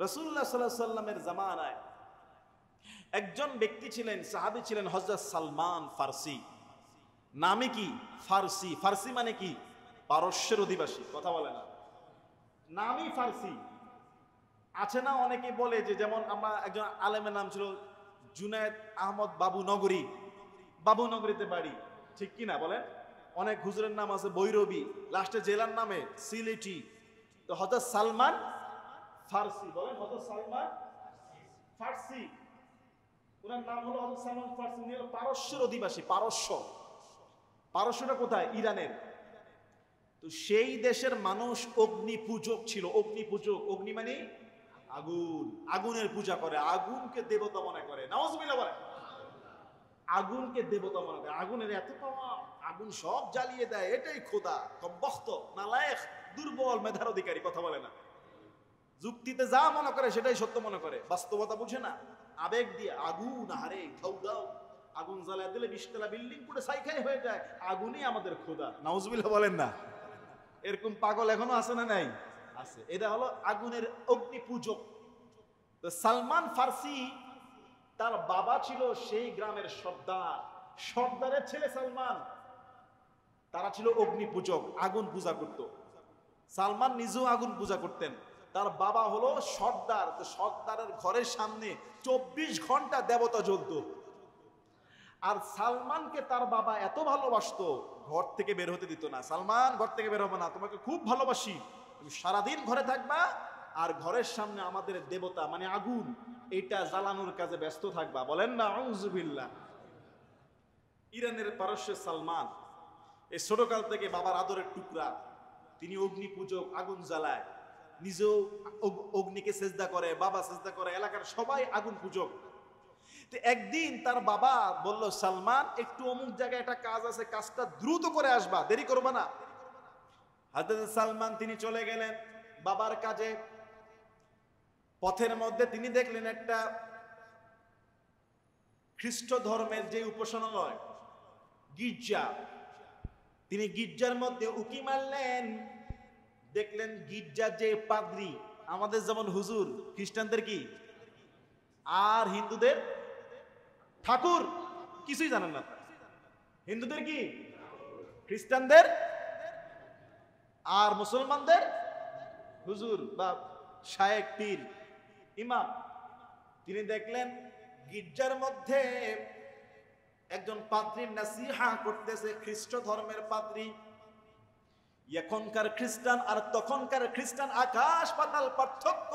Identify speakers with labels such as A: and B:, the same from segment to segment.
A: রাসূলুল্লাহ সাল্লাল্লাহু আলাইহি সাল্লামের জামানায় একজন ব্যক্তি ছিলেন, সাহাবী ছিলেন হযরত সালমান ফারসি। নামে কি? ফারসি। ফারসি মানে কি? পারস্যের অধিবাসী। কথা বলে না, নামই ফারসি। আছে না অনেকে বলে যে, যেমন আমরা একজন আলেমের নাম ছিল জুনায়েদ আহমদ বাবু নগরী, বাবু নগরীতে বাড়ি, ঠিক কি না বলেন? অনেক হুজুরের নাম আছে বৈরবী, লাস্টে জেলার নামে সিলেটি। তো হযরত সালমান ফারসি, বলেন হযরত সালমান ফারসি, ওনার নাম হলো হযরত সালমান ফারসি। উনি হলো পারস্যের অধিবাসী। পারস্যটা কোথায়? ইরানের। তো সেই দেশের মানুষ অগ্নি পূজক ছিল। অগ্নি পূজক, অগ্নি মানে আগুন, আগুনের পূজা করে, আগুনকে দেবতা মনে করে। নাউজুবিল্লাহ বলে, আগুনকে দেবতা মনে করে। আগুনের এত পাওয়া, আগুন সব জ্বালিয়ে দেয়, এটাই খোদা। কব্বখ্ত, নালায়েক, দুর্বল, মেধার অধিকারী। কথা বলে না, যুক্তিতে যা মনে করে সেটাই সত্য মনে করে, বাস্তবতা বুঝে না। আবেগ দিয়ে আগুন, আহারে খাও দাও, আগুন জ্বালায় দিলে 20 তলা বিল্ডিং পুরো ছাইখাই হয়ে যায়, আগুনই আমাদের খোদা। নাউজুবিল্লাহ বলেন না? এরকম পাগল এখনো আছে না নাই? আছে। এটা হলো আগুনের অগ্নি পূজক। তো সালমান ফারসি, তার বাবা ছিল সেই গ্রামের সর্দার, সর্দারের ছেলে সালমান। তারা ছিল অগ্নি পূজক, আগুন পূজা করত। সালমান নিজেও আগুন পূজা করতেন। তার বাবা হলো সর্দার। তো সর্দারের ঘরের সামনে 24 ঘন্টা দেবতা জ্বলতো। আর সালমানকে তার বাবা এত ভালোবাসতো, ঘর থেকে বের হতে দিত না। সালমান, ঘর থেকে বের হবে না, তোমাকে খুব ভালোবাসি, তুমি সারাদিন ঘরে থাকবা, আর ঘরের সামনে আমাদের দেবতা মানে আগুন, এটা জ্বালানোর কাজে ব্যস্ত থাকবা। বলেন না আউযুবিল্লাহ। ইরানের পারস্যের সালমান এই ছোটকাল থেকে বাবার আদরের টুকরা। তিনি অগ্নি পূজক, আগুন জ্বালায়, নিজেও অগ্নিকে সেজদা করে, বাবা সেজদা করে, এলাকার সবাই আগুন পূজক। তো একদিন তার বাবা বলল, সালমান একটু অমুক জায়গায় একটা কাজ আছে, কাজটা দ্রুত করে আসবা, দেরি করবা না। হযরত সালমান তিনি চলে গেলেন বাবার কাজে। পথের মধ্যে তিনি দেখলেন একটা খ্রিস্ট ধর্মের যে উপাসনালয়, গির্জা। তিনি গির্জার মধ্যে উকি মারলেন, দেখলেন গির্জার যে পাদ্রী, আমাদের যেমন হুজুর, খ্রিস্টানদের কি আর হিন্দুদের ঠাকুর, কিছুই জানেন না। হিন্দুদের কি, খ্রিস্টানদের আর মুসলমানদের হুজুর বা শায়েক, পীর, ইমাম। তিনি দেখলেন গির্জার মধ্যে একজন পাদ্রী নাসিহা করতেছে, খ্রিস্ট ধর্মের পাদ্রী। এখনকার খ্রিস্টান আর তখনকার খ্রিস্টান আকাশ পাতাল পার্থক্য।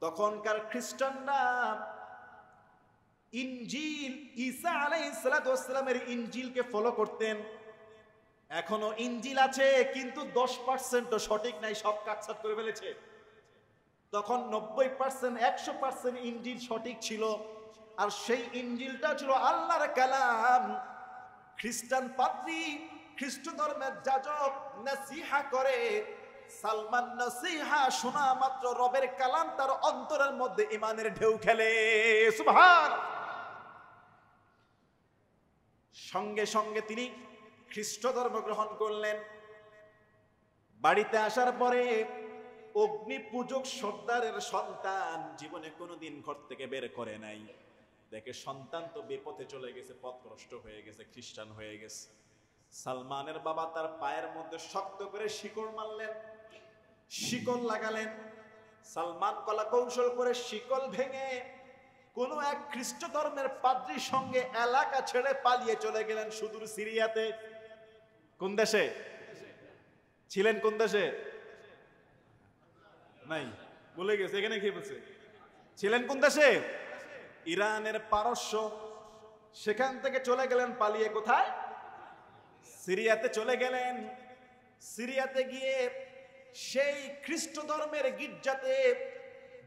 A: তখনকার খ্রিস্টানরা ইনজিল, ঈসা আলাইহিস সালাতু ওয়াস সালামের ইনজিলকে ফলো করতেন। এখনো ইনজিল আছে, কিন্তু 10% সঠিক নাই, সব কাটছাট করে ফেলেছে। তখন 90%, 100% ইনজিল সঠিক ছিল, আর সেই ইনজিলটা ছিল আল্লাহর কালাম। খ্রিস্টান পাদ্রী, খ্রিস্ট ধর্মের যাজক নসিহা করে। সালমান নসিহা শোনা মাত্র রবের কালাম তার অন্তরের মধ্যে ঈমানের ঢেউ খেলে। সুবহান। সঙ্গে সঙ্গে তিনি খ্রিস্ট ধর্ম গ্রহণ করলেন। বাড়িতে আসার পরে অগ্নি পূজক সর্দারের সন্তান জীবনে কোনোদিন ঘর থেকে বের করে নাই। দেখে সন্তান তো বেপথে চলে গেছে, পথভ্রষ্ট হয়ে গেছে, খ্রিস্টান হয়ে গেছে। সালমানের বাবা তার পায়ের মধ্যে শক্ত করে শিকড় মারলেন, শিকল লাগালেন। সালমান কলা কৌশল করে শিকল ভেঙে কোন এক খ্রিস্ট ধর্মের পাদ্রীর সঙ্গে এলাকা ছেড়ে পালিয়ে চলে গেলেন সুদূর সিরিয়াতে। কোন দেশে ছিলেন? কোন দেশে? নাই, বলে গেছে, এখানে খেয়ে বলছে ছিলেন কোন দেশে? ইরানের পারস্য। সেখান থেকে চলে গেলেন পালিয়ে কোথায়? সিরিয়াতে চলে গেলেন। সিরিয়াতে গিয়ে সেই খ্রিস্ট ধর্মের গির্জাতে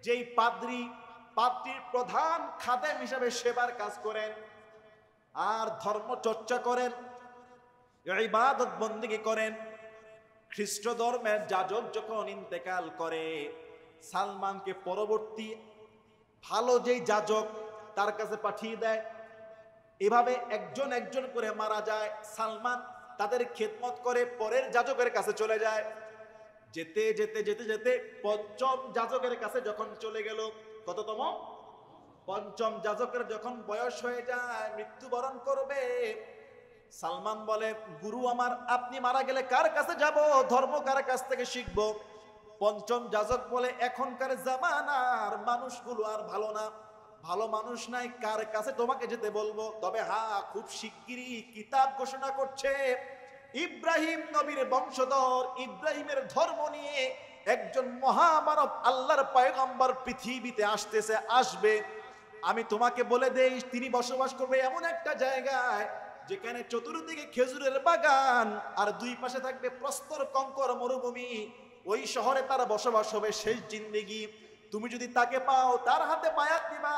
A: যেই পাদ্রীর প্রধান খাদেম হিসাবে সেবার কাজ করেন আর ধর্ম চর্চা করেন, ইবাদত বন্দেগী করেন। খ্রিস্ট ধর্মের যাজক যখন ইন্তেকাল করে, সালমানকে পরবর্তী ভালো যেই যাজক তার কাছে পাঠিয়ে দেয়। এভাবে একজন একজন করে মারা যায়। সালমান তাদের খেদমত করে পরের যাজকের কাছে চলে যায়। যেতে যেতে যেতে যেতে পঞ্চম যাজকের কাছে যখন চলে গেল, কততম? পঞ্চম যাজকের যখন বয়স হয়ে যায়, মৃত্যুবরণ করবে, সালমান বলে, গুরু আমার, আপনি মারা গেলে কার কাছে যাব, ধর্ম কার কাছ থেকে শিখব? পঞ্চম যাজক বলে, এখনকার জামানার মানুষগুলো আর ভালো না, ভালো মানুষ নাই, কার কাছে তোমাকে যেতে বলবো? তবে হ্যাঁ, খুব শিগগিরই কিতাব ঘোষণা করছে ইব্রাহিম নবীর বংশধর, ইব্রাহিমের ধর্ম নিয়ে একজন মহামানব আল্লাহর পয়গম্বর পৃথিবীতে আসতেছে, আসবে। আমি তোমাকে বলে দেই, তিনি বসবাস করবে এমন একটা জায়গায় যেখানে চতুর্দিকে খেজুরের বাগান আর দুই পাশে থাকবে প্রস্তর কঙ্কর মরুভূমি। ওই শহরে তার বসবাস হবে শেষ জিন্দেগি। তুমি যদি তাকে পাও, তার হাতে বায়াত দিবা,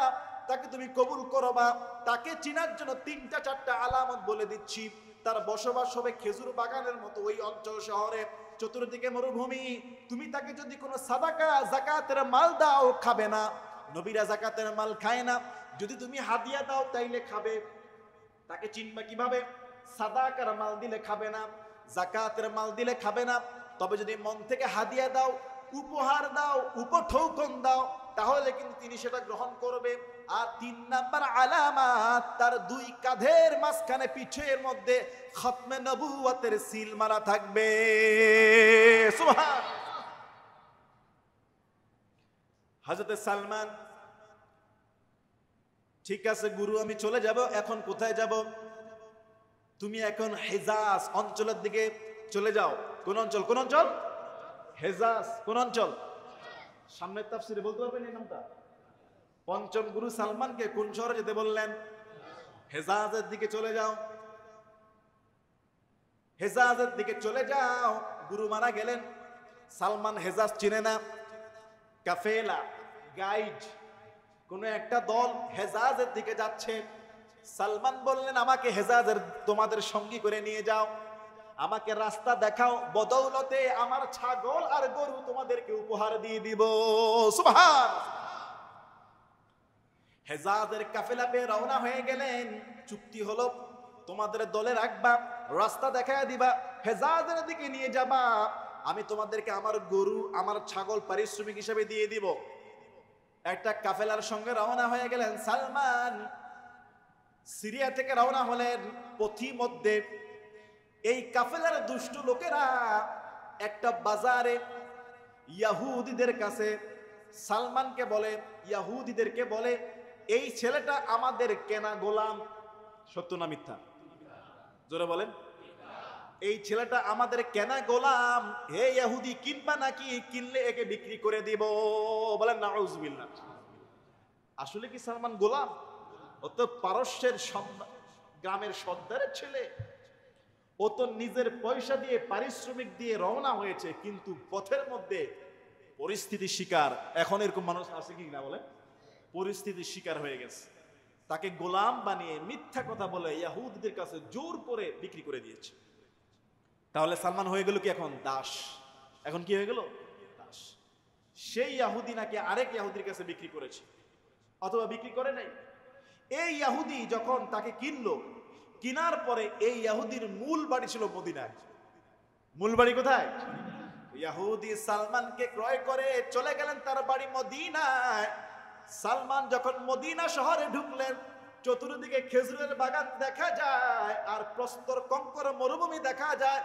A: তাকে তুমি কবুল করবা। তাকে চিনার জন্য 3টা 4টা আলামত বলে দিচ্ছি। তার বসবাস হবে খেজুর বাগানের মতো ওই অঞ্চল শহরে, চতুর্দিকে মরুভূমি। তুমি তাকে যদি কোনো সাদাকা যাকাতের মাল দাও, খাবে না, নবীরা যাকাতের মাল খায় না। যদি তুমি হাদিয়া দাও তাইলে খাবে। তাকে চিনবা কিভাবে? সাদাকার মাল দিলে খাবে না, যাকাতের মাল দিলে খাবে না। তবে যদি মন থেকে হাদিয়া দাও, উপহার দাও, উপঢৌকন দাও, তাহলে কিন্তু তিনি সেটা গ্রহণ করবে। আর 3 নাম্বার আলামত, তার 2 কাঁধের মাঝখানে পিঠের মধ্যে খতমে নবুয়তের সিল মারা থাকবে। সুবহান। হযরত সালমান, ঠিক আছে গুরু, আমি চলে যাব, এখন কোথায় যাব? তুমি এখন হেজাজ অঞ্চলের দিকে চলে যাও। কোন অঞ্চল? কোন অঞ্চল? হেজাজ। কোন অঞ্চল? সামনের তাফসিরে বলতে পারবেন এই নামটা? পঞ্চম গুরু সালমানকে কোন শহরে যেতে বললেন? হেজাজের দিকে চলে যাও। হেজাজের দিকে চলে যাও। গুরু মারা গেলেন, সালমান হেজাজ চিনে না। কাফেলা, গাইড, কোন একটা দল হেজাজের দিকে যাচ্ছে। সালমান বললেন, আমাকে হেজাজের তোমাদের সঙ্গী করে নিয়ে যাও, আমাকে রাস্তা দেখাও, বদৌলতে আমার ছাগল আর গরু তোমাদেরকে উপহার দিয়ে দিব। সুবহান। হেজাজের কাফেলা পেয়ে রওনা হয়ে গেলেন। চুক্তি হলো, তোমাদের দলে রাখবা, রাস্তা দেখায় দিবা, হেজাজের দিকে নিয়ে যাবা, আমি তোমাদেরকে আমার গরু আমার ছাগল পারিশ্রমিক হিসেবে দিয়ে দিব। একটা কাফেলার সঙ্গে রওনা হয়ে গেলেন সালমান। সিরিয়া থেকে রওনা হলেন। পথিমধ্যে এই কাফেলার দুষ্ট লোকেরা একটা বাজারে ইয়াহুদীদের কাছে সালমানকে বলে, ইয়াহুদীদেরকে বলে, এই ছেলেটা আমাদের কেনা গোলাম। সত্য না মিথ্যা? জোরে বলেন। এই ছেলেটা আমাদের কেনা গোলাম, হে ইহুদি, কিনবা নাকি? কিনলে একে বিক্রি করে দিব। বলেন নাউজুবিল্লাহ। আসলে কি সালমান গোলাম? ও তো পারস্যের গ্রামের সর্দারের ছেলে। ও তো নিজের পয়সা দিয়ে পারিশ্রমিক দিয়ে রওনা হয়েছে, কিন্তু পথের মধ্যে পরিস্থিতির শিকার। এখন এরকম মানুষ আছে কি না বলে? পরিস্থিতির শিকার হয়ে গেছে, তাকে গোলাম বানিয়ে মিথ্যা কথা বলে ইহুদিদের কাছে জোর করে বিক্রি করে দিয়েছে। তাহলে সালমান হয়ে গেল কি এখন? দাস। এখন কি হয়ে গেল? দাস। সেই ইহুদি নাকি আরেক ইহুদির কাছে বিক্রি করেছে, অথবা বিক্রি করে নাই। এই ইহুদি যখন তাকে কিনলো, কিনার পরে এই ইহুদির মূল বাড়ি ছিল মদিনায়। মূল বাড়ি কোথায়? ইহুদি সালমানকে ক্রয় করে চলে গেলেন তার বাড়ি মদিনায়। সালমান যখন মদিনা শহরে ঢুকলেন, চতুর্দিকে খেজুরের বাগান দেখা যায় আর প্রস্তর কঙ্কর মরুভূমি দেখা যায়।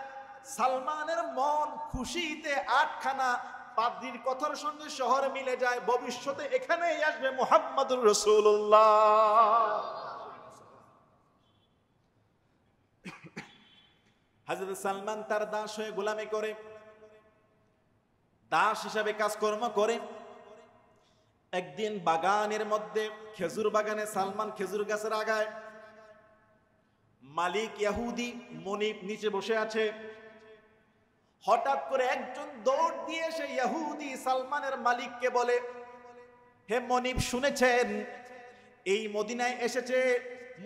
A: সালমানের মন খুশিতে আটখানা। পাদ্রীর কথার সঙ্গে শহর মিলে যায়, ভবিষ্যতে এখানেই আসবে মুহাম্মদুর রাসূলুল্লাহ। হযরত সালমান তার দাস হয়ে গোলামি করে, দাস হিসাবে কাজকর্ম করে। একদিন বাগানের মধ্যে, খেজুর বাগানে, সালমান খেজুর গাছের আগায়, মালিক ইহুদি মনিব নিচে বসে আছে। হঠাৎ করে একজন দৌড় দিয়ে সে ইহুদি সালমানের মালিককে বলে, হে মনিব, শুনেছেন এই মদিনায় এসেছে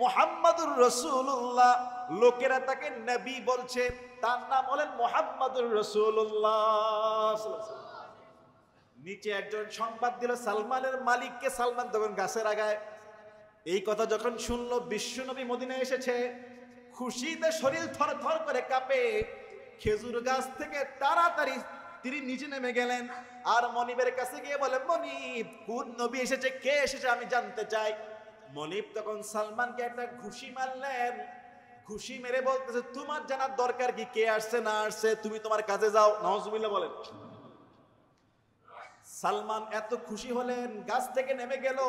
A: মুহাম্মদুর রাসূলুল্লাহ, লোকেরা তাকে নবী বলছে, তার নাম হলেন মুহাম্মদুর রাসূলুল্লাহ। নিচে একজন সংবাদ দিল সালমানের মালিককে। সালমান তখন গাছের আগায়। এই কথা যখন শুনলো, বিশ্বনবী মদিনায় এসেছে, খুশিতে শরীর থরথর করে কাঁপে। খেজুর গাছ থেকে তাড়াতাড়ি তিনি নিচে নেমে গেলেন আর মনিবের কাছে গিয়ে বলেন, মনিব, কোন নবী এসেছে, কে এসেছে আমি জানতে চাই। মনিব তখন সালমানকে একটা ঘুষি মারলেন। ঘুষি মেরে বলতেছে, তোমার জানার দরকার কি, কে আসছে না আসছে, তুমি তোমার কাজে যাও। নাউজুবিল্লাহ বলেন। সালমান এত খুশি হলেন, গাছ থেকে নেমে গেল।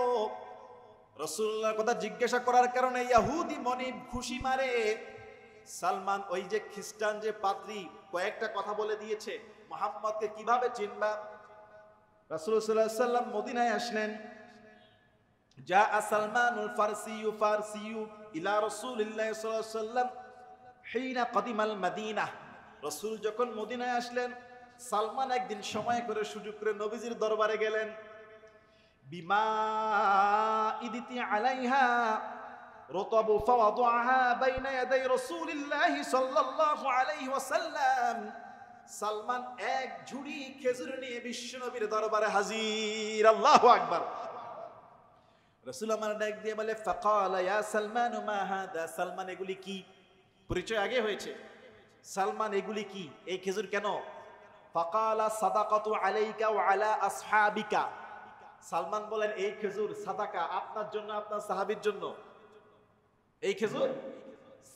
A: রাসূলুল্লাহর কথা জিজ্ঞাসা করার কারণে ইহুদি মনিব খুশি মারে। সালমান ওই যে খ্রিস্টান যে পাদ্রী কয়েকটা কথা বলে দিয়েছে, মুহাম্মদকে কিভাবে চিনবা। রাসূলুল্লাহ সাল্লাল্লাহু আলাইহি ওয়াসাল্লাম মদিনায় আসলেন। যা সালমানুল ফারসিয়ু ইলা রাসূলিল্লাহ সাল্লাল্লাহু আলাইহি ওয়াসাল্লাম হিনা কদিমাল মাদিনা। রাসূল যখন মদিনায় আসলেন, সালমান একদিন সময় করে সুযোগ করে নবীজির দরবারে গেলেন। বিমা ইদিতি আলাইহা রতাবু ফাওয়াদাহা বাইনা ইয়াদাই রাসূলিল্লাহ সাল্লাল্লাহু আলাইহি ওয়াসাল্লাম। সালমান এক ঝুড়ি খেজুর নিয়ে বিশ্বনবীর দরবারে হাজির। আল্লাহু আকবার। রাসূল আমার ডাক দিয়ে বলে, ফাকালা ইয়া সালমান মা হাদা। সালমান, এগুলি কি? পরিচয় আগে হয়েছে। সালমান, এগুলি কি, এই খেজুর কেন? ফাকালা সাদাকাতু আলাইকা ওয়া আলা আসহাবিকা। সালমান বলেন, এই খেজুর সাদাকা, আপনার জন্য, আপনার সাহাবীর জন্য। এই খেজুর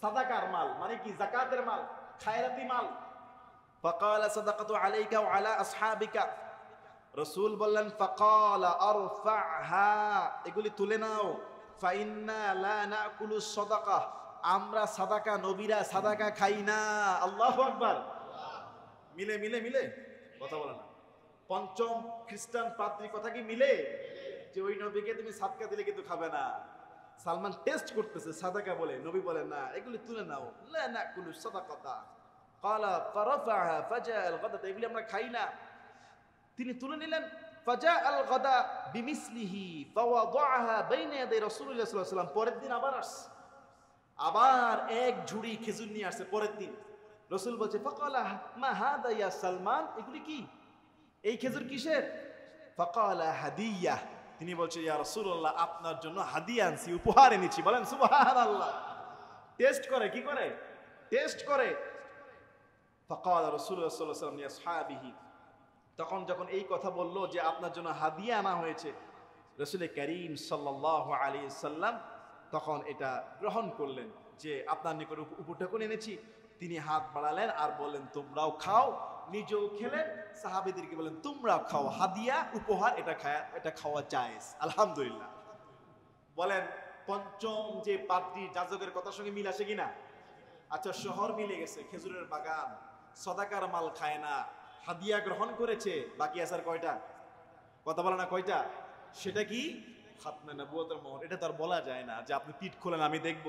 A: সাদাকার মাল, মানে কি, যাকাতের মাল, খায়রাতি মাল। ফাকালা সাদাকাতু আলাইকা ওয়া আলা আসহাবিকা। রাসূল বললেন, ফাকালা আরফাহা, এগুলি তুলে নাও। ফাইন্না লা নাকুলু সাদাকা, আমরা সাদাকা, নবীরা সাদাকা খাই না। আল্লাহু আকবার। মিলে মিলে মিলে কথা বলে না। পঞ্চম খ্রিস্টান পাদ্রী কথা কি মিলে, যে ওই নবীকে তুমি সাদকা দিলে কিন্তু খাবে না। সালমান টেস্ট করতেছে, সাদাকা বলে, নবী বলেন না, এগুলি তুলে নাও। লা নাকুলু সাদাকাতা। ক্বালা ফারাফাহা ফাজা আল গাদা, এগুলি আমরা খাই না। তিনি তুলে নিলেন। ফাজা আল গাদা বিমিসলিহি ফাওয়াদাহা বাইনা ইয়াদাই রাসূলুল্লাহ সাল্লাল্লাহু আলাইহি ওয়াসাল্লাম। পরের দিন আবার আসছে, আবার এক ঝুড়ি খেজুর নিয়ে আসছে। পরের দিন রাসূল বলছে, ফাকালা মা হাদা ইয়া সালমান, এগুলি কি, এই খেজুর কিসের? ফাকালা হাদিয়া। তিনি বলছে, ইয়া রাসূলুল্লাহ, আপনার জন্য হাদিয়া আনছি, উপহার এনেছি। বলেন সুবহানাল্লাহ। টেস্ট করে, কি করে, টেস্ট করে। ফাকালা রাসূলুল্লাহ সাল্লাল্লাহু আলাইহি ওয়াসাল্লাম লিআসহাবিহি, তখন যখন এই কথা বললো যে আপনার জন্য হাদিয়া আনা হয়েছে, রাসূল করিম সাল্লাল্লাহু আলাইহি ওয়াসাল্লাম তখন এটা গ্রহণ করলেন যে আপনার নিকট উপঢৌকন এনেছি। তিনি হাত বাড়ালেন আর বললেন, তোমরাও খাও। নিজেও খেলেন, সাহাবীদেরকে বলেন, তোমরাও খাও, হাদিয়া, উপহার, এটা খাওয়া জায়েজ। আলহামদুলিল্লাহ। বলেন, পঞ্চম যে পাদ্রী যাজকের কথার সঙ্গে মিল আসে কিনা? আচ্ছা, শহর মিলে গেছে, খেজুরের বাগান, সাদাকার মাল খায় না, হাদিয়া গ্রহণ করেছে, বাকি আসার কয়টা? কথা বলে না, কয়টা? সেটা কি? খাতমে নবুয়তের মোহর। এটা তার বলা যায় না যে আপনি পিঠ খোলেন আমি দেখব,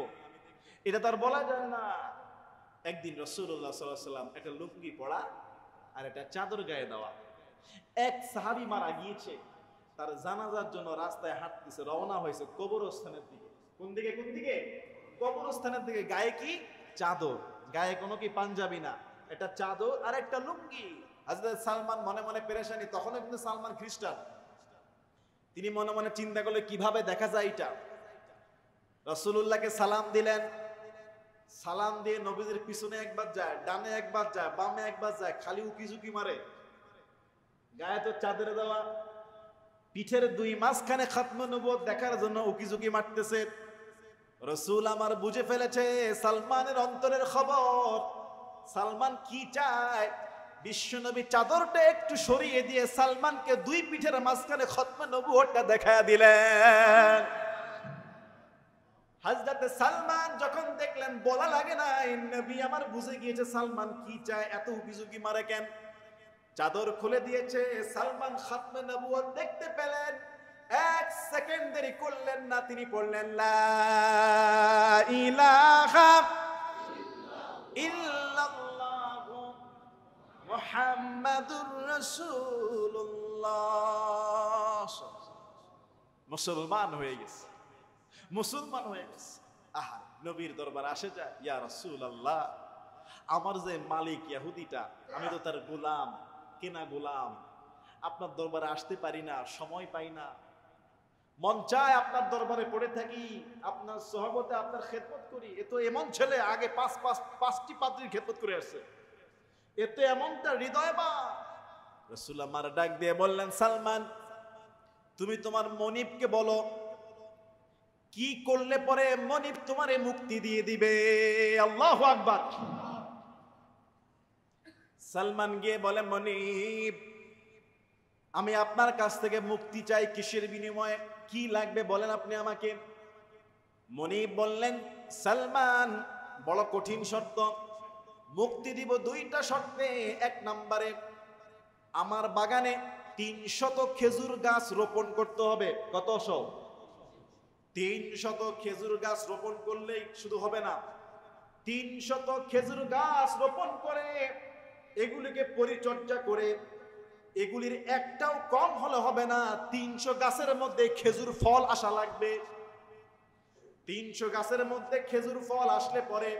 A: এটা তার বলা যায় না। একদিন রাসূলুল্লাহ সাল্লাল্লাহু আলাইহি ওয়াসাল্লাম একটা লুঙ্গি পরা আর একটা চাদর গায়ে দেওয়া। এক সাহাবী মারা গিয়েছে, তার জানাজার জন্য রাস্তায় হাঁটতেছে, রওনা হয়েছে কবরস্থানের দিকে। কোন দিকে? কোন দিকে? কবরস্থানের দিকে। গায়ে কি? চাদর, গায়ে কোনো কি পাঞ্জাবি না, একটা চাদর আর একটা লুঙ্গি। হযরত সালমান মনে মনে পেরেশানি, তখনও কিন্তু সালমান খ্রিস্টান। তিনি মনে মনে চিন্তা করলেন, কিভাবে দেখা যায় এটা। রাসূলুল্লাহকে সালাম দিলেন। সালাম দিয়ে নবীজির পিছনে একবার যায়, ডানে একবার যায়, বামে একবার যায়, খালি উকিঝুঁকি মারে। গায়ে তো চাদরে দেওয়া, পিঠের দুই মাঝখানে খাতমে নবুয়ত দেখার জন্য উকিঝুঁকি মারতেছে। রাসূল আমার বুঝে ফেলেছে সালমানের অন্তরের খবর। সালমান কি চায়? বিশ্বনবী চাদরটা একটু সরিয়ে দিয়ে সালমানকে দুই পিঠের মাঝখানে খাতমে নবুয়তটা দেখায়া দিলেন। হযরত সালমান যখন দেখলেন, বলা লাগে না, নবী আমার বুঝে গিয়েছে সালমান কি চায়, এত উকিঝুঁকি মারে কেন। চাদর খুলে দিয়েছে, সালমান খাতমে নবুয়ত দেখতে পেলেন। এক সেকেন্ড দেরি করলেন না, তিনি পড়লেন, লা ইলাহা ইল্লাল্লাহু মুহাম্মাদুর রাসূলুল্লাহ। মুসলমান হয়ে গেছে, মুসলমান হয়ে গেছে। আহা, নবীর দরবার আসে যায়, ইয়া রাসূলুল্লাহ, আমার যে মালিক ইহুদিটা, আমি তো তার গোলাম, কেনা গোলাম, আপনার দরবারে আসতে পারি না, সময় পাই না। মন চায় আপনার দরবারে পড়ে থাকি, আপনার সহবতে আপনার খেদমত করি। এ তো এমন ছেলে, আগে পাঁচটি পাদ্রীর খেদমত করে আসছে। এ তো এমনটা হৃদয়বান, রাসূল আমার ডাক দিয়ে বললেন, সালমান তুমি তোমার মনিবকে বলো কি করলে পরে মনিব তোমারে মুক্তি দিয়ে দিবে। আল্লাহু আকবার। সালমান গিয়ে বলে, মনিব আমি আপনার কাছ থেকে মুক্তি চাই, কিসের বিনিময়ে, কি লাগবে বলেন আপনি আমাকে। মনিব বললেন, সালমান বড় কঠিন শর্ত, মুক্তি দিব দুইটা শর্তে। এক নম্বরে আমার বাগানে 300 খেজুর গাছ রোপণ করতে হবে। কত শো? 300 খেজুর গাছ রোপণ করলেই শুধু হবে না, 300 খেজুর গাছ রোপণ করে এগুলিকে পরিচর্যা করে এগুলির একটাও কম হলে হবে না, 300 গাছের মধ্যে খেজুর ফল আসা লাগবে। 300 গাছের মধ্যে খেজুর ফল আসলে পরে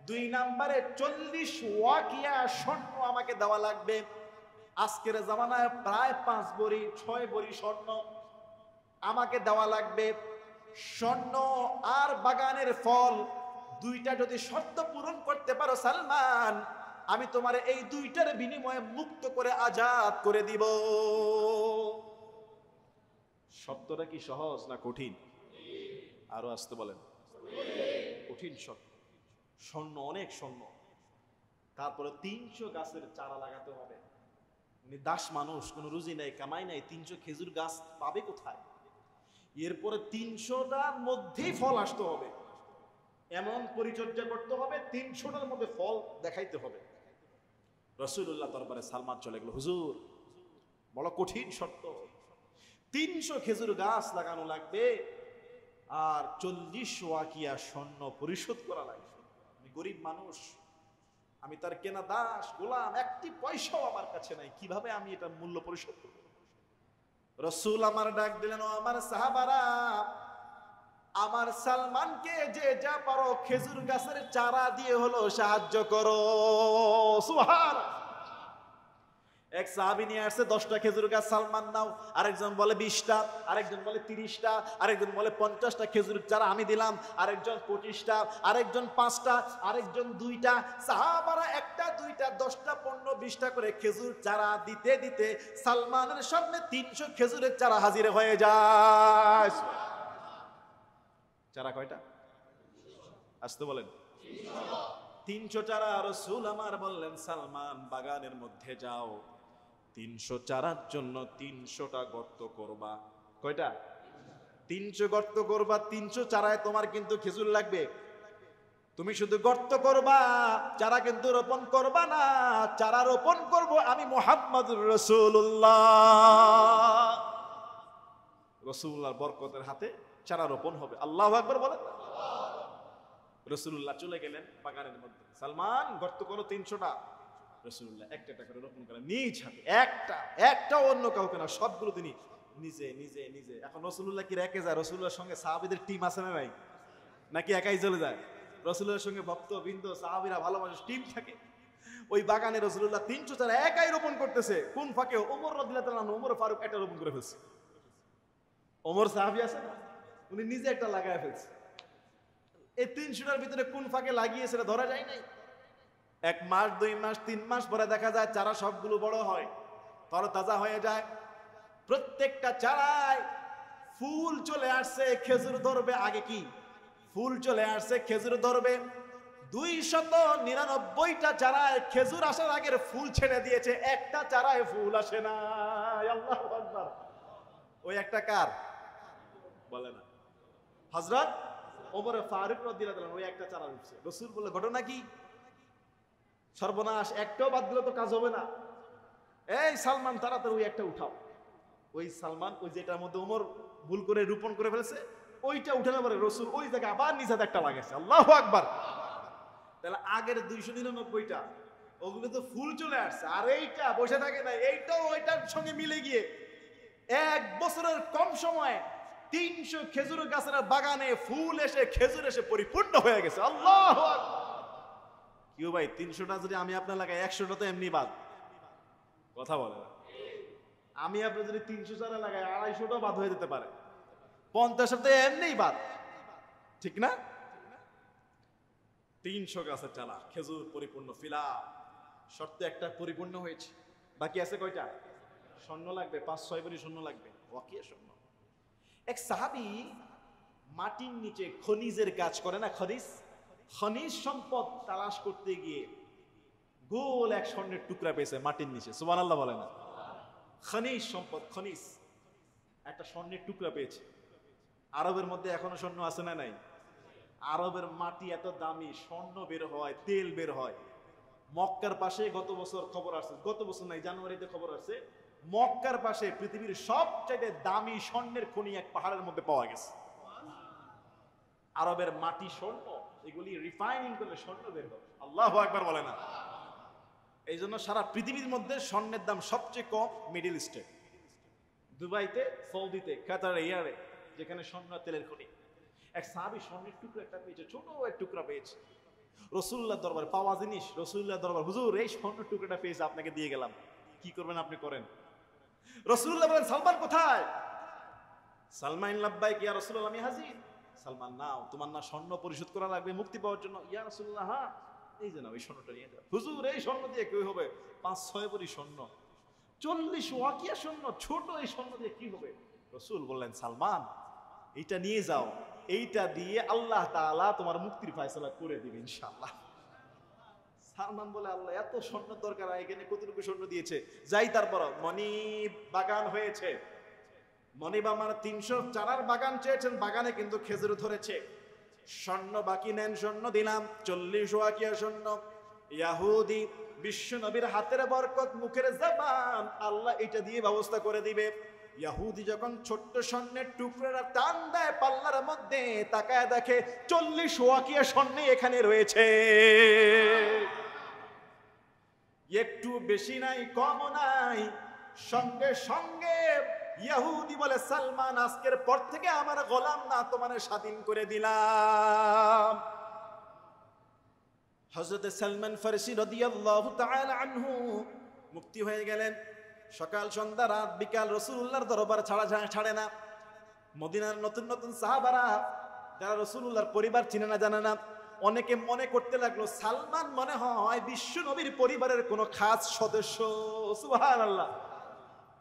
A: 2 নম্বরে 40 ওয়াকিয়া স্বর্ণ আমাকে দেওয়া লাগবে। আজকের জামানায় প্রায় 5 ভরি 6 ভরি স্বর্ণ আমাকে দেওয়া লাগবে। স্বর্ণ আর বাগানের ফল দুইটা যদি শর্ত পূরণ করতে পারো সালমান, আমি তোমার এই দুইটার বিনিময়ে মুক্ত করে আজাদ করে দিব। শর্তটা কি সহজ না কঠিন? আরো আসতে বলেন। কঠিন শর্ত। স্বর্ণ, অনেক স্বর্ণ, তারপরে 300 গাছের চারা লাগাতে হবে। দাস মানুষ, কোনো রুজি নাই, কামাই নাই, 300 খেজুর গাছ পাবে কোথায়? এরপরে 300টার মধ্যেই ফল আসতে হবে, এমন পরিচর্যা করতে হবে 300টার মধ্যে ফল দেখাইতে হবে। রাসূলুল্লাহ দরবারে সালমান চলে গেল, হুজুর বড় কঠিন শর্ত, 300 খেজুর গাছ লাগানো লাগবে আর 40 ওয়াকিয়া স্বর্ণ পরিশোধ করা লাগবে। আমি গরিব মানুষ, আমি তার কেনা দাস গোলাম, একটি পয়সাও আমার কাছে নাই, কিভাবে আমি এটা মূল্য পরিশোধ করব? রাসূল আমার ডাক দিলেন, ও আমার সাহাবারা, আমার সালমানকে যে যা পারো খেজুর গাছের চারা দিয়ে হলো সাহায্য করো। সুবহানাল্লাহ। এক সাহাবী নিয়ে আসছে 10টা খেজুর গাছ, সালমান নাও। আরেকজন বলে 20টা, আরেকজন বলে 30টা, আরেকজন বলে 50টা খেজুর চারা আমি দিলাম, আরেকজন 25টা, আরেকজন 5টা, আরেকজন 2টা। সাহাবারা 1টা 2টা 10টা 15 20টা করে খেজুর চারা দিতে দিতে সালমানের সামনে 300 খেজুরের চারা হাজির হয়ে যায়। চারা কয়টা? আসতে বলেন। 300 চারা। রাসূল আমার বললেন, সালমান বাগানের মধ্যে যাও, 300 চারার জন্য 300টা গর্ত করবা। কয়টা? 300 গর্ত করবা। 300 চারায় তোমার কিন্তু খেজুর লাগবে। তুমি শুধু গর্ত করবা, চারা কিন্তু রোপণ করবা না। চারা রোপণ করব আমি মুহাম্মদুর রাসূলুল্লাহ। রাসূলুল্লাহর বরকতের হাতে চারা রোপণ হবে। আল্লাহু আকবার বলেন। রাসূলুল্লাহ চলে গেলেন বাগানের মধ্যে, সালমান গর্ত করো 300টা। রাসূলুল্লাহ একটা একটা করে রোপণ করেন নিজ হাতে, একটাও অন্য কাউকে না, সবগুলো তিনি নিজে নিজে নিজে। এখন রাসূলুল্লাহ কি রেখে যায়? রাসূলুল্লাহর সঙ্গে সাহাবীদের টিম আছে না ভাই? নাকি একাই চলে যায়? রাসূলুল্লাহর সঙ্গে ভক্তবৃন্দ সাহাবীরা ভালোবাসার টিম থাকে। ওই বাগানে রাসূলুল্লাহ 300 চারা একাই রোপণ করতেছে। কোন ফাঁকে ওমর রাদিয়াল্লাহু তাআলা, ওমর ফারুক একটা রোপণ করে ফেলছে। ওমর সাহাবী আছে না, উনি নিজে একটা লাগায় ফেলছে। এই 300টার ভিতরে কোন ফাঁকে লাগিয়েছে সেটা ধরা যায় নাই। 1 মাস 2 মাস 3 মাস পরে দেখা যায় চারা সবগুলো বড় হয়, তরতাজা হয়ে যায়। প্রত্যেকটা চারায় ফুল চলে আসছে, খেজুর ধরবে। আগে কি ফুল চলে আসছে, খেজুর ধরবে। 299টা চারায় খেজুর আসার আগের ফুল ছেড়ে দিয়েছে, একটা চারায় ফুল আসে না। আল্লাহু আকবার। ওই একটা কার বলে না? হযরত ওমর ফারুক রাদিয়াল্লাহু তাআলা। ওই একটা চারা উঠছে। রাসূল বলে, ঘটনা কি? সর্বনাশ, একটাও বাদ দিলে তো কাজ হবে না। এই সালমান তাড়াতাড়ি ওই একটা উঠাও। ওই সালমান ওই যেটার মধ্যে ওমর ভুল করে রোপণ করে ফেলেছে ওইটা উঠানোর পরে রাসূল ওই জায়গায় আবার নিজ হাতে একটা লাগাইছে। আল্লাহু আকবার। তাহলে আগের 299টা ওগুলো তো ফুল চলে আসছে, আর এইটা বসে থাকে না, এইটাও ওইটার সঙ্গে মিলে গিয়ে 1 বছরের কম সময়ে 300 খেজুর গাছের বাগানে ফুল এসে খেজুর এসে পরিপূর্ণ হয়ে গেছে। আল্লাহু আকবার। কেউ ভাই 300টা যদি আমি আপনার লাগাই, 100টা তো এমনি বাদ। কথা বলে না। আমি আপনি যদি 300 চারা লাগাই, 250টাও বাদ হয়ে যেতে পারে, 50টা তো এমনিই বাদ, ঠিক না? 300 গাছের চারা খেজুর পরিপূর্ণ ফিলা, শর্ত একটা পরিপূর্ণ হয়েছে, বাকি আছে কয়টা? স্বর্ণ লাগবে, 5-6 ভরি স্বর্ণ লাগবে, ওয়াকিয়া স্বর্ণ। এক সাহাবী মাটির নিচে খনিজের কাজ করে না, খনিজ সম্পদ তালাশ করতে গিয়ে গোল এক স্বর্ণের টুকরা পেয়েছে মাটির নিচে, সুবহানাল্লাহ বলে না। খনিজ সম্পদ, খনিজ একটা স্বর্ণের টুকরা পেয়েছে। আরবের মধ্যে এখনো স্বর্ণ আছে না নাই? আরবের মাটি এত দামি, স্বর্ণ বের হয়, তেল বের হয়। মক্কার পাশে গত বছর খবর আসছে, গত বছর নাই জানুয়ারিতে খবর আসছে, মক্কার পাশে পৃথিবীর সবচেয়ে দামি স্বর্ণের খনি এক পাহাড়ের মধ্যে পাওয়া গেছে। আরবের মাটি, স্বর্ণ, এগুলি রিফাইনিং করলে স্বর্ণ বের হবে। আল্লাহু আকবার বলে না। এই জন্য সারা পৃথিবীর মধ্যে স্বর্ণের দাম সবচেয়ে কম মিডল ইস্টে, দুবাইতে, সৌদিতে, কাতারে, ইয়ারে, যেখানে স্বর্ণ তেলের খনি। এক সাহাবী স্বর্ণের টুকরা একটা পেয়েছে, ছোট এক টুকরা পেয়েছে। রাসূলুল্লাহ দরবারে পাওয়া জিনিস, রাসূলুল্লাহ দরবার, হুজুর এই স্বর্ণের টুকরাটা পেয়েছে, আপনাকে দিয়ে গেলাম, কি করবেন আপনি করেন। রাসূলুল্লাহ বলেন, সালমান কোথায়? সালমান, লাব্বাইক ইয়া রাসূলুল্লাহ, আমি হাজির। সালমান, নাও, তোমার না স্বর্ণ পরিশোধ করা লাগবে মুক্তি পাওয়ার জন্য? ইয়া রাসূলুল্লাহ, হ্যাঁ, এই যে নাও, এই স্বর্ণটা নিয়ে যাও। হুজুর এই স্বর্ণ দিয়ে কি হবে? 5-6 ভরি স্বর্ণ, 40 ওয়াকিয়া স্বর্ণ, ছোট এই স্বর্ণ দিয়ে কি হবে? রাসূল বললেন, সালমান এইটা নিয়ে যাও, এইটা দিয়ে আল্লাহ তাআলা তোমার মুক্তির ফয়সালা করে দিবে ইনশাআল্লাহ। সালমান বলে, আল্লাহ এত স্বর্ণ দরকার, এখানে কতটুকু স্বর্ণ দিয়েছে, যাই। তারপর মনি বাগান হয়েছে, মনিব আমার 300 চারার বাগান চেয়েছেন, বাগানে কিন্তু খেজুর ধরেছে। স্বর্ণ বাকি নেন, স্বর্ণ দিলাম, 40 ওয়াকিয়া স্বর্ণ। ইহুদি বিশ্ব নবীর হাতের বরকত, মুখের জবান, আল্লাহ এটা দিয়ে ব্যবস্থা করে দিবে। ইহুদি যখন ছোট্ট স্বর্ণের টুকরাটা টান দেয় পাল্লার মধ্যে, তাকায় দেখে 40 ওয়াকিয়া স্বর্ণ এখানে রয়েছে, একটু বেশি নাই, কম নাই। সঙ্গে সঙ্গে ইহুদি বলে, সালমান আজকের পর থেকে আমার গোলাম না, তোমার স্বাধীন করে দিলাম। হযরত সালমান ফারসি রাদিয়াল্লাহু তাআলা আনহু মুক্তি হয়ে গেলেন। সকাল সন্ধ্যা রাত বিকাল রাসূলুল্লাহর দরবার ছাড়ে না। মদিনার নতুন নতুন সাহাবারা যারা রাসূলুল্লাহর পরিবার চিনে না, জানে না, অনেকে মনে করতে লাগলো সালমান মনে হয় বিশ্ব নবীর পরিবারের কোনো খাস সদস্য। সুবহানাল্লাহ।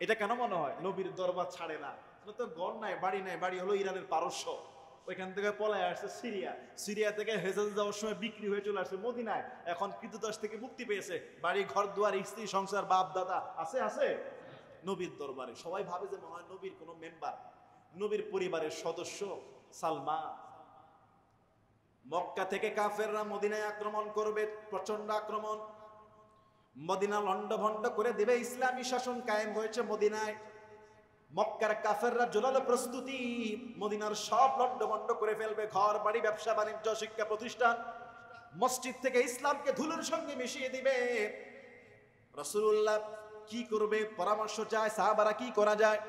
A: এটা কেন মনে হয়? নবীর দরবার ছাড়ে না, তো ঘর নাই, বাড়ি নাই, বাড়ি হলো ইরানের পারস্য, ওইখান থেকে পলায় আসছে সিরিয়া, সিরিয়া থেকে হেজাজ যাওয়ার সময় বিক্রি হয়ে চলে আসছে মদিনায়, এখন কৃতদাস থেকে মুক্তি পেয়েছে, বাড়ি ঘর দুয়ার, স্ত্রী সংসার, বাপ দাদা আছে নবীর দরবারে। সবাই ভাবে যে মনে হয় নবীর কোনো মেম্বার, নবীর পরিবারের সদস্য সালমান। মক্কা থেকে কাফেররা মদিনায় আক্রমণ করবে, প্রচন্ড আক্রমণ, মদিনা লন্ডভন্ড করে দিবে। ইসলামী শাসন কায়েম হয়েছে মদিনায়। মক্কার কাফেররা জোরালো প্রস্তুতি, মদিনার সব লন্ডভন্ড করে ফেলবে, ঘর বাড়ি, ব্যবসা বাণিজ্য, শিক্ষা প্রতিষ্ঠান, মসজিদ থেকে ইসলামকে ধুলোর সঙ্গে মিশিয়ে দিবে। রাসূলুল্লাহ কি করবে পরামর্শ চায়, সাহাবারা কি করা যায়।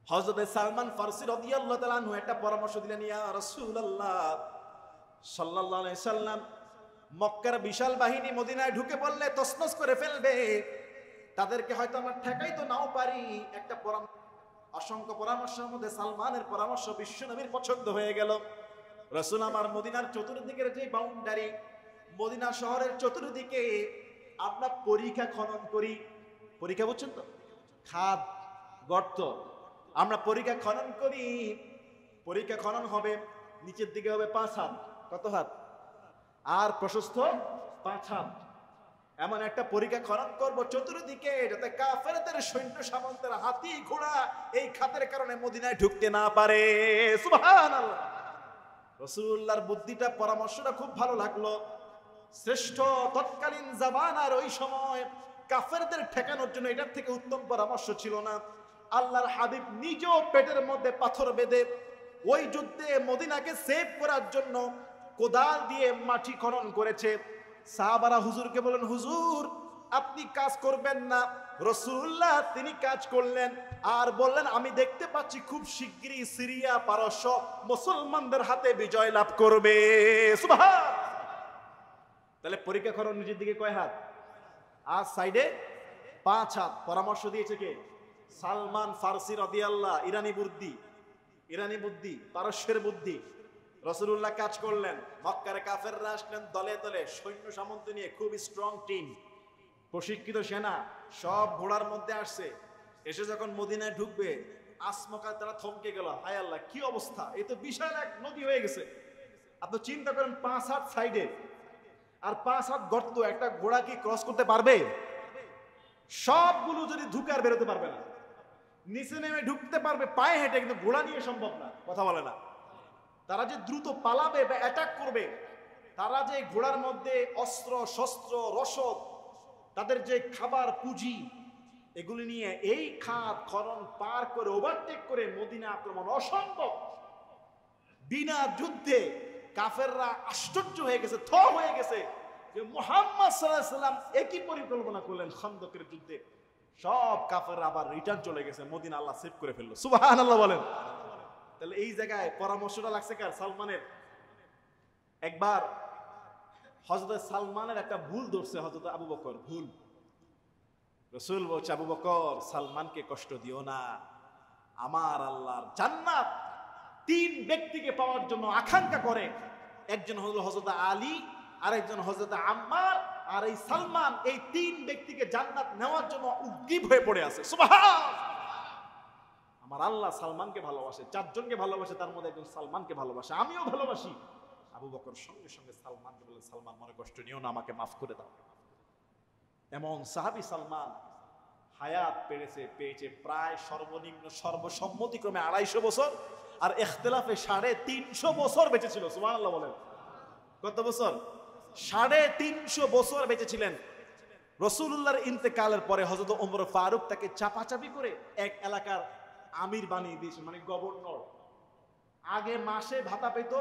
A: হযরত সালমান ফারসি রাদিয়াল্লাহু তাআলা আনহু একটা পরামর্শ দিলেন, ইয়া রাসূলুল্লাহ সাল্লাল্লাহু আলাইহি সাল্লাম, মক্কার বিশাল বাহিনী মদিনায় ঢুকে পড়লে তছনছ করে ফেলবে, তাদেরকে হয়তো আমরা ঠেকাইতে নাও পারি। একটা অসংখ্য পরামর্শের মধ্যে সালমানের পরামর্শ বিশ্ব নবীর পছন্দ হয়ে গেল। রাসূল আমার মদিনার চতুর্দিকের যে বাউন্ডারি, মদিনা শহরের চতুর্দিকে আমরা পরিখা খনন করি। পরিখা বুঝছেন তো? খাদ, গর্ত, আমরা পরিখা খনন করি। পরিখা খনন হবে, নিচের দিকে হবে 5 হাত, কত হাত? আর প্রশস্ত 5 হাত। এমন একটা পরিখা খনন করবো চতুর্দিকে, যাতে কাফেরদের সৈন্য সামন্তের হাতি ঘোড়া এই খাতের কারণে মদিনায় ঢুকতে না পারে। সুবহানাল্লাহ। রাসূলুল্লাহর বুদ্ধিটা, পরামর্শটা খুব ভালো লাগলো। শ্রেষ্ঠ তৎকালীন জামানার ওই সময় কাফেরদের ঠেকানোর জন্য এটার থেকে উত্তম পরামর্শ ছিল না। আল্লাহর হাবিব নিজেও পেটের মধ্যে পাথর বেঁধে ওই যুদ্ধে মদিনাকে সেভ করার জন্য কোদাল দিয়ে মাটি খনন করেছে। সাহাবারা হুজুরকে বলেন, হুজুর আপনি কাজ করবেন না। রাসূলুল্লাহ তিনি কাজ করলেন আর বললেন, আমি দেখতে পাচ্ছি খুব শিগগিরই সিরিয়া পারস্য মুসলমানদের হাতে বিজয় লাভ করবে। সুবহান। তাহলে পরীক্ষা খনন নিচের দিকে কয় হাত? আর সাইডে 5 হাত। পরামর্শ দিয়েছে কে? সালমান ফারসি রাদিয়াল্লাহু, ইরানি বুদ্ধি, পারস্যের বুদ্ধি। রাসূলুল্লাহ কাজ করলেন, মক্কার কাফেররা আসলেন দলে দলে, সৈন্য সামন্ত নিয়ে, খুব স্ট্রং টিম। প্রশিক্ষিত সেনা সব ঘোড়ার মধ্যে আসছে, এসে যখন মদিনায় ঢুকবে আসমকা তারা থমকে গেল, হায় আল্লাহ কি অবস্থা, এ তো বিশাল এক নদী হয়ে গেছে। আপনি চিন্তা করেন 5 হাত সাইডে আর 5 হাত গর্ত, একটা ঘোড়া কি ক্রস করতে পারবে? সবগুলো যদি ঢুকে আর বেরোতে পারবে না, নিচে নেমে ঢুকতে পারবে পায়ে হেঁটে, কিন্তু ঘোড়া নিয়ে সম্ভব না। কথা বলে না। তারা যে দ্রুত পালাবে বা অ্যাটাক করবে, তারা যে ঘোড়ার মধ্যে অস্ত্র শস্ত্র রসদ, তাদের যে খাবার পুঁজি, এগুলি নিয়ে এই খাত খরণ পার করে ওভারটেক করে মদিনা আক্রমণ অসম্ভব। বিনা যুদ্ধে কাফেররা আশ্চর্য হয়ে গেছে, থ হয়ে গেছে যে মুহাম্মদ সাল্লাল্লাহু আলাইহি সাল্লাম একই পরিকল্পনা করলেন খন্দকের যুদ্ধে। সব কাফেররা আবার রিটার্ন চলে গেছে, মদিনা আল্লাহ সেভ করে ফেললো। সুবহানাল্লাহ বলেন। তাহলে এই জায়গায় পরামর্শটা লাগছে কার? সালমানের। একবার হযরত সালমানের একটা ভুল ধরছে হযরত আবু বকর, ভুল। রাসূল বলছে, আবু বকর সালমানকে কষ্ট দিও না, আমার আল্লাহর জান্নাত 3 ব্যক্তিকে পাওয়ার জন্য আকাঙ্ক্ষা করে। একজন হলো হযরত আলী, আরেকজন হযরত আম্মার, আর এই সালমান, এই 3 ব্যক্তিকে জান্নাত নেওয়ার জন্য উদ্গ্রীব হয়ে পড়ে আছে। সুবহান! আমার আল্লাহ সালমানকে ভালোবাসে, 4 জনকে ভালোবাসে, তার মধ্যে একজন সালমানকে ভালোবাসে, আমিও ভালোবাসি। আবু বকর সঙ্গে সঙ্গে সালমানকে বলে, সালমান মনে কষ্ট নিও না, আমাকে মাফ করে দাও। এমন সাহাবী সালমান হায়াত পেয়েছে প্রায় সর্বনিম্ন সর্বসম্মতিক্রমে 250 বছর, আর ইখতিলাফে 350 বছর বেঁচে ছিল। সুবহানাল্লাহ বলেন। কত বছর? 350 বছর বেঁচে ছিলেন। রাসূলুল্লাহর ইন্তেকালের পরে হযরত ওমর ফারুক তাকে চাপাচাপি করে এক এলাকার আমির বানিয়ে দিয়েছে, মানে গভর্নর। আগে মাসে ভাতা পেত,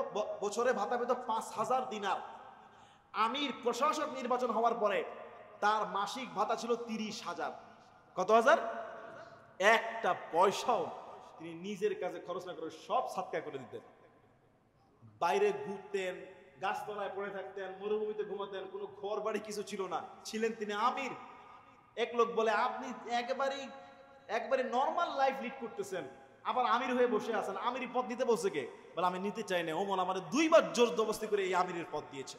A: বছরে ভাতা পেত 5000 দিনার। আমির প্রশাসক নির্বাচন হওয়ার পরে তার মাসিক ভাতা ছিল 30,000। কত হাজার? একটা পয়সাও তিনি নিজের কাছে খরচ না করে সব সাদকা করে দিতেন। বাইরে ঘুরতেন, গাছতলায় পড়ে থাকতেন, মরুভূমিতে ঘুমাতেন, কোনো ঘর বাড়ি কিছু ছিল না, ছিলেন তিনি আমির। এক লোক বলে, আপনি একবারে নর্মাল লাইফ লিড করতেছেন, আবার আমির হয়ে বসে আছেন, আমির পদ নিতে বলছে কে? বলে, আমি নিতে চাই না, ওমর আমার 2 বার জোর জবরদস্তি করে এই আমিরের পদ দিয়েছে।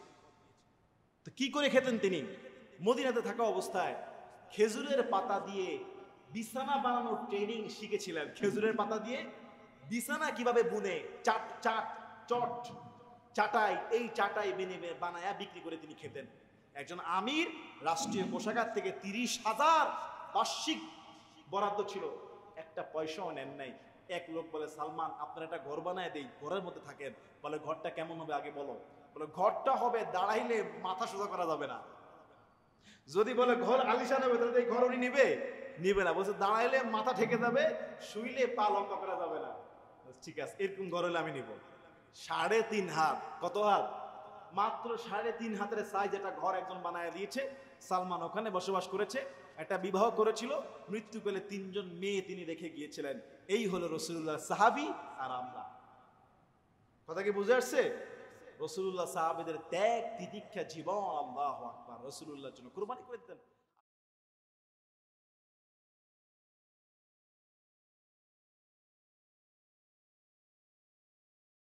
A: তো কি করে খেতেন তিনি? মদিনাতে থাকা অবস্থায় খেজুরের পাতা দিয়ে বিছানা বানানোর ট্রেনিং শিখেছিলেন। খেজুরের পাতা দিয়ে বিছানা কিভাবে বুনে, চাটাই, এই চাটাই বানায়া বিক্রি করে তিনি খেতেন। একজন আমির, রাষ্ট্রীয় কোষাগার থেকে 30,000 বার্ষিক বরাদ্দ ছিল, একটা পয়সাও নেন নাই। এক লোক বলে, সালমান আপনার একটা ঘর বানায় দেই, ঘরের মধ্যে থাকেন। বলে, ঘরটা কেমন হবে আগে বলো। বলে, ঘরটা হবে দাঁড়াইলে মাথা সোজা করা যাবে না। যদি বলে ঘর আলিশান হবে, তাহলে এই ঘর উনি নিবে না। বলছে দাঁড়াইলে মাথা ঠেকে যাবে, শুইলে পা লম্বা করা যাবে না। ঠিক আছে, এরকম ঘর হলে আমি নিব। 3.5 হাত। কত হাত? মাত্র 3.5 হাতের সাইজ একটা ঘর একজন বানায় দিয়েছে। সালমান ওখানে বসবাস করেছে, একটা বিবাহ করেছিল, মৃত্যুকালে 3 জন মেয়ে তিনি রেখে গিয়েছিলেন। এই হলো রাসূলুল্লাহ সাহাবী আর আমরা। কথা কি বুঝে আসছে? রাসূলুল্লাহ সাহাবীদের ত্যাগ তিতিক্ষা জীবন, আল্লাহু আকবার, রাসূলুল্লাহর জন্য কুরবানি করে দিতেন।